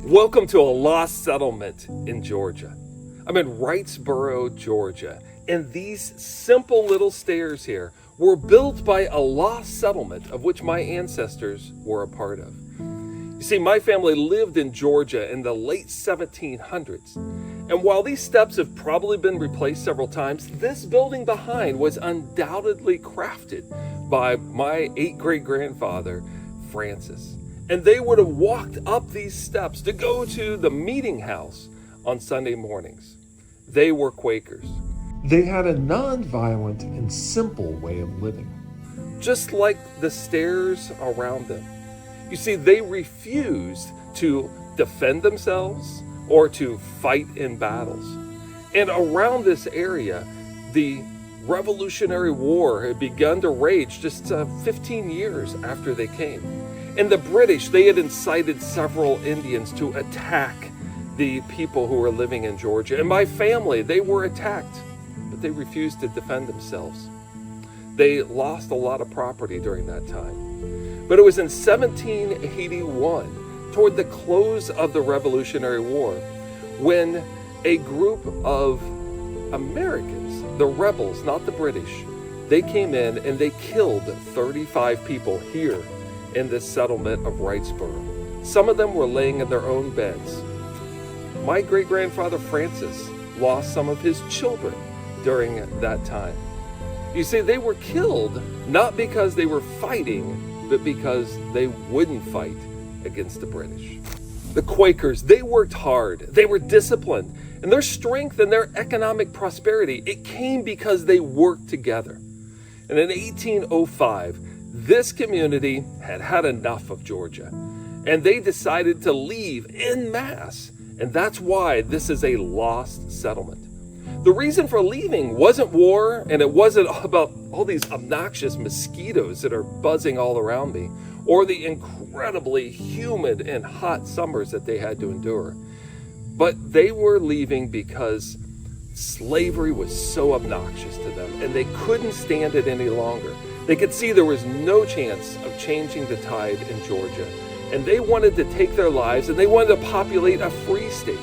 Welcome to a lost settlement in Georgia. I'm in Wrightsboro, Georgia, and these simple little stairs here were built by a lost settlement of which my ancestors were a part of. You see, my family lived in Georgia in the late 1700s, and while these steps have probably been replaced several times, this building behind was undoubtedly crafted by my great-grandfather, Francis. And they would have walked up these steps to go to the meeting house on Sunday mornings. They were Quakers. They had a nonviolent and simple way of living. Just like the stairs around them. You see, they refused to defend themselves or to fight in battles. And around this area, the Revolutionary War had begun to rage just 15 years after they came. And the British, they had incited several Indians to attack the people who were living in Georgia. And my family, they were attacked, but they refused to defend themselves. They lost a lot of property during that time. But it was in 1781, toward the close of the Revolutionary War, when a group of Americans, the rebels, not the British, they came in and they killed 35 people here in this settlement of Wrightsboro. Some of them were laying in their own beds. My great-grandfather Francis lost some of his children during that time. You see, they were killed not because they were fighting, but because they wouldn't fight against the British. The Quakers, they worked hard, they were disciplined, and their strength and their economic prosperity, it came because they worked together. And in 1805, this community had had enough of Georgia, and they decided to leave en masse, and that's why this is a lost settlement. The reason for leaving wasn't war, and it wasn't about all these obnoxious mosquitoes that are buzzing all around me, or the incredibly humid and hot summers that they had to endure. But they were leaving because slavery was so obnoxious to them, and they couldn't stand it any longer. They could see there was no chance of changing the tide in Georgia, and they wanted to take their lives and they wanted to populate a free state.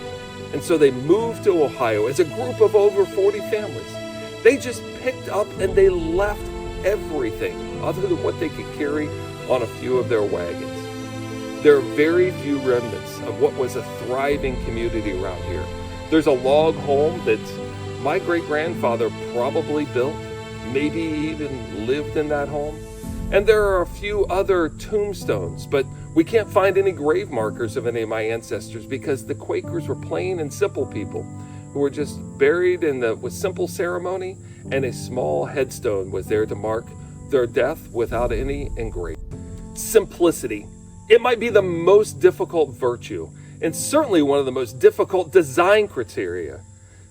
And so they moved to Ohio as a group of over 40 families. They just picked up and they left everything other than what they could carry on a few of their wagons. There are very few remnants of what was a thriving community around here. There's a log home that my great-grandfather probably built, maybe even lived in that home. And there are a few other tombstones, but we can't find any grave markers of any of my ancestors because the Quakers were plain and simple people who were just buried with simple ceremony, and a small headstone was there to mark their death without any engraving. Simplicity. It might be the most difficult virtue, and certainly one of the most difficult design criteria.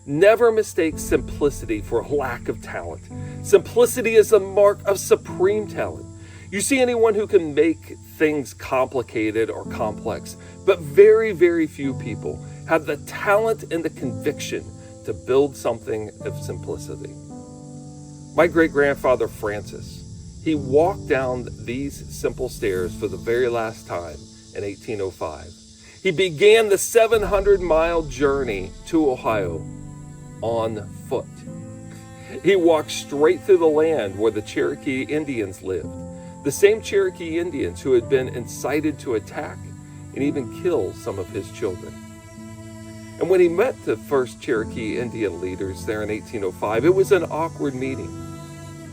Never mistake simplicity for a lack of talent. Simplicity is the mark of supreme talent. You see anyone who can make things complicated or complex, but very, very few people have the talent and the conviction to build something of simplicity. My great-grandfather Francis, he walked down these simple stairs for the very last time in 1805. He began the 700-mile journey to Ohio on foot. He walked straight through the land where the Cherokee Indians lived, the same Cherokee Indians who had been incited to attack and even kill some of his children. And when he met the first Cherokee Indian leaders there in 1805, it was an awkward meeting.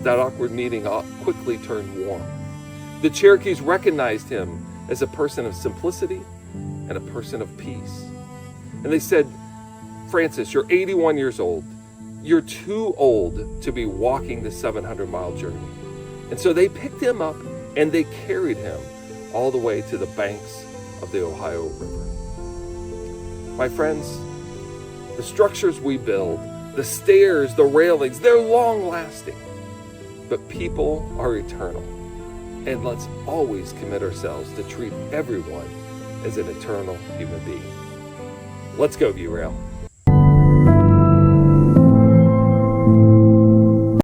That awkward meeting quickly turned warm. The Cherokees recognized him as a person of simplicity and a person of peace. And they said, "Francis, you're 81 years old. You're too old to be walking the 700-mile journey." And so they picked him up and they carried him all the way to the banks of the Ohio River. My friends, the structures we build, the stairs, the railings, they're long-lasting. But people are eternal. And let's always commit ourselves to treat everyone as an eternal human being. Let's go, V-Rail.